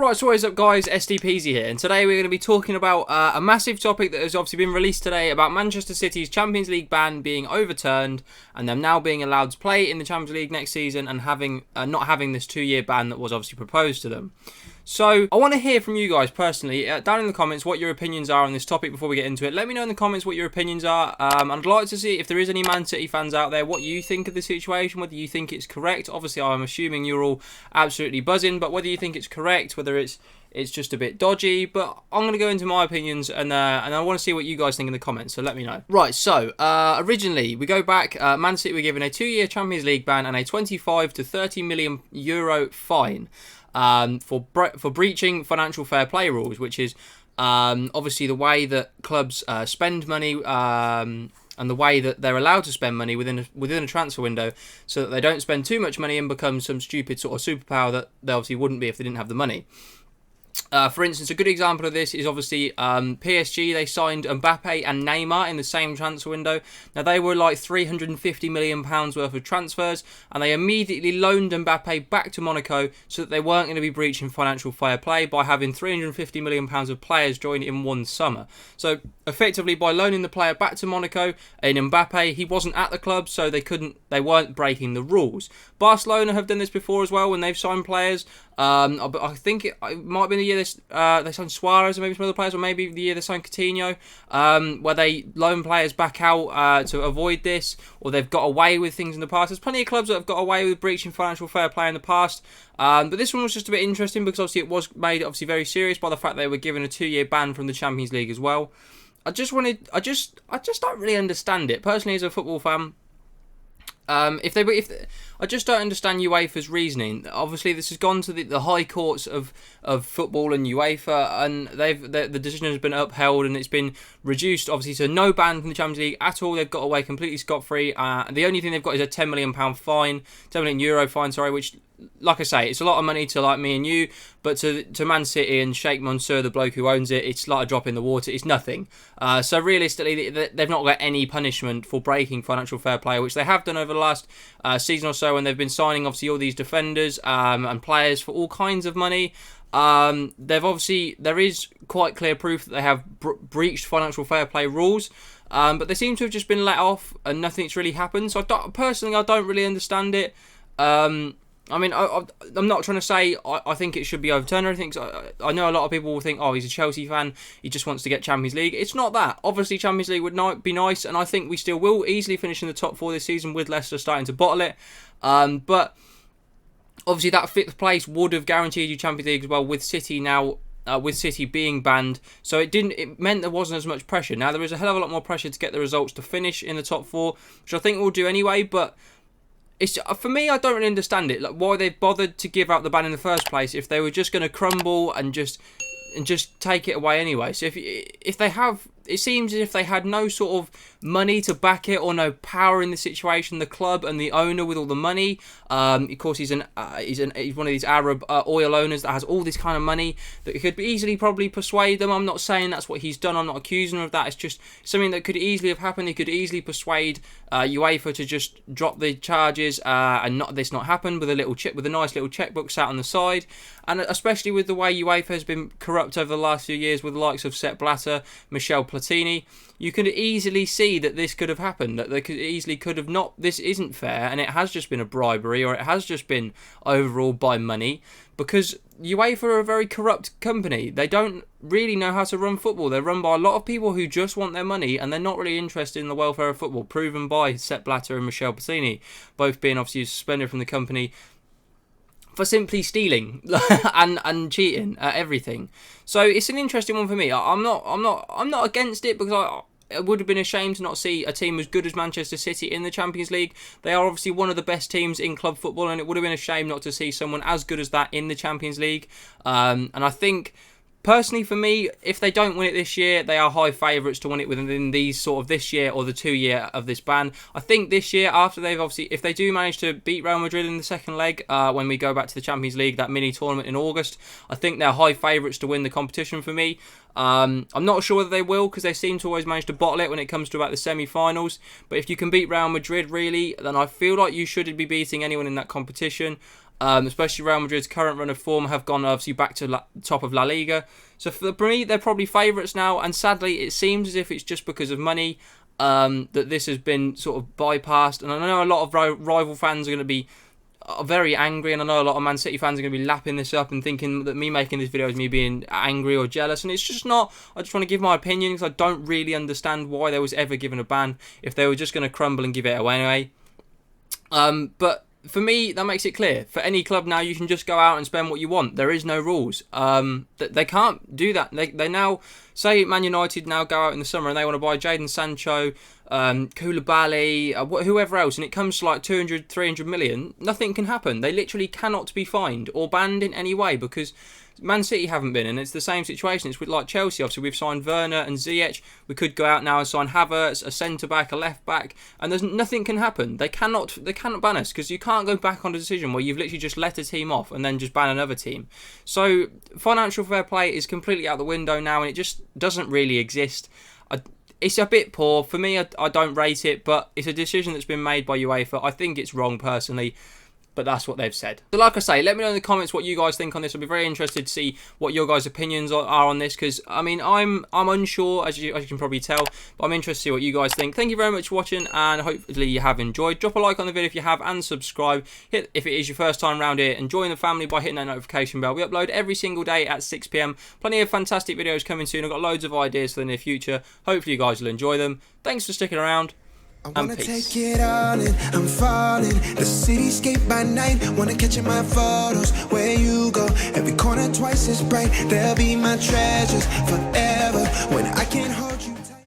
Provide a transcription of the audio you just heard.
Right, so what is up guys, SDPZ here, and today we're going to be talking about a massive topic that has obviously been released today about Manchester City's Champions League ban being overturned and them now being allowed to play in the Champions League next season and having not having this 2-year ban that was obviously proposed to them. So, I want to hear from you guys personally, down in the comments, what your opinions are on this topic before we get into it. Let me know in the comments what your opinions are. I'd like to see if there is any Man City fans out there, what you think of the situation, whether you think it's correct. Obviously, I'm assuming you're all absolutely buzzing, but whether you think it's correct, whether it's just a bit dodgy, but I'm going to go into my opinions and I want to see what you guys think in the comments, so let me know. Right, so originally we go back, Man City were given a 2-year Champions League ban and a 25 to 30 million euro fine for breaching financial fair play rules, which is obviously the way that clubs spend money and the way that they're allowed to spend money within a transfer window, so that they don't spend too much money and become some stupid sort of superpower that they obviously wouldn't be if they didn't have the money. For instance, a good example of this is obviously PSG. They signed Mbappe and Neymar in the same transfer window. Now, they were like £350 million worth of transfers, and they immediately loaned Mbappe back to Monaco so that they weren't going to be breaching financial fair play by having £350 million of players join in one summer. So, effectively, by loaning the player back to Monaco and Mbappe, he wasn't at the club, so they weren't breaking the rules. Barcelona have done this before as well when they've signed players. I think it might have been the year they signed Suarez and maybe some other players, or maybe the year they signed Coutinho, where they loan players back out to avoid this, or they've got away with things in the past. There's plenty of clubs that have got away with breaching financial fair play in the past, but this one was just a bit interesting because obviously it was made obviously very serious by the fact they were given a 2-year ban from the Champions League as well. I just don't really understand it personally as a football fan. I just don't understand UEFA's reasoning. Obviously, this has gone to the high courts of football and UEFA, and the decision has been upheld and it's been reduced, obviously, to no ban from the Champions League at all. They've got away completely scot-free. The only thing they've got is a £10 million fine, €10 million fine, sorry, which, like I say, it's a lot of money to like me and you, but to Man City and Sheikh Mansour, the bloke who owns it, it's like a drop in the water. It's nothing. So realistically, they've not got any punishment for breaking financial fair play, which they have done over the last season or so, when they've been signing obviously all these defenders and players for all kinds of money. There is quite clear proof that they have breached financial fair play rules. But they seem to have just been let off and nothing's really happened. So personally, I don't really understand it. I mean, I'm not trying to say I think it should be overturned or anything. I know a lot of people will think, oh, he's a Chelsea fan, he just wants to get Champions League. It's not that. Obviously, Champions League would be nice, and I think we still will easily finish in the top 4 this season with Leicester starting to bottle it. But obviously, that 5th place would have guaranteed you Champions League as well, with City now. With City being banned, so it meant there wasn't as much pressure. Now there is a hell of a lot more pressure to get the results to finish in the top 4, which I think we'll do anyway, but it's, for me, I don't really understand it. Like, why they bothered to give out the ban in the first place if they were just going to crumble and just take it away anyway. So if they have, it seems as if they had no sort of money to back it or no power in the situation. The club and the owner with all the money. Of course, he's one of these Arab oil owners that has all this kind of money that could easily probably persuade them. I'm not saying that's what he's done. I'm not accusing him of that. It's just something that could easily have happened. He could easily persuade UEFA to just drop the charges and not happen with a nice little checkbook sat on the side. And especially with the way UEFA has been corrupt over the last few years with the likes of Sepp Blatter, Michel Platini, you could easily see that this could have happened, that they could have not, this isn't fair, and it has just been a bribery, or it has just been overruled by money, because UEFA are a very corrupt company. They don't really know how to run football. They're run by a lot of people who just want their money, and they're not really interested in the welfare of football, proven by Sepp Blatter and Michel Platini, both being obviously suspended from the company for simply stealing and cheating at everything. So it's an interesting one for me. I'm not against it, because it would have been a shame to not see a team as good as Manchester City in the Champions League. They are obviously one of the best teams in club football, and it would have been a shame not to see someone as good as that in the Champions League. And I think, personally, for me, if they don't win it this year, they are high favourites to win it within these sort of this year or the 2-year of this ban. I think this year, after they've obviously, if they do manage to beat Real Madrid in the second leg, when we go back to the Champions League, that mini tournament in August, I think they're high favourites to win the competition for me. I'm not sure whether they will, because they seem to always manage to bottle it when it comes to about the semi-finals. But if you can beat Real Madrid, really, then I feel like you shouldn't be beating anyone in that competition. especially Real Madrid's current run of form have gone obviously back to top of La Liga. So for me, they're probably favourites now, and sadly, it seems as if it's just because of money that this has been sort of bypassed. And I know a lot of rival fans are going to be very angry, and I know a lot of Man City fans are going to be lapping this up and thinking that me making this video is me being angry or jealous, and it's just not. I just want to give my opinion because I don't really understand why they was ever given a ban if they were just going to crumble and give it away anyway. But for me, that makes it clear. For any club now, you can just go out and spend what you want. There is no rules. They can't do that. They now, say Man United now go out in the summer and they want to buy Jadon Sancho, Koulibaly, whoever else, and it comes to like 200, 300 million, nothing can happen. They literally cannot be fined or banned in any way because Man City haven't been, and it's the same situation. It's with like Chelsea. Obviously, we've signed Werner and Ziyech. We could go out now and sign Havertz, a centre back, a left back, and there's nothing can happen. They cannot ban us because you can't go back on a decision where you've literally just let a team off and then just ban another team. So financial fair play is completely out the window now, and it just doesn't really exist. It's a bit poor for me. I don't rate it, but it's a decision that's been made by UEFA. I think it's wrong personally, but that's what they've said. So like I say, let me know in the comments what you guys think on this. I'll be very interested to see what your guys' opinions are on this, because I mean, I'm unsure, as you can probably tell, but I'm interested to see what you guys think. Thank you very much for watching, and hopefully you have enjoyed. Drop a like on the video if you have, and subscribe if it is your first time around here, and join the family by hitting that notification bell. We upload every single day at 6 PM. Plenty of fantastic videos coming soon. I've got loads of ideas for the near future. Hopefully you guys will enjoy them. Thanks for sticking around. I wanna take it all in, I'm falling. The cityscape by night, wanna catch in my photos. Where you go, every corner twice as bright. They'll be my treasures forever when I can't hold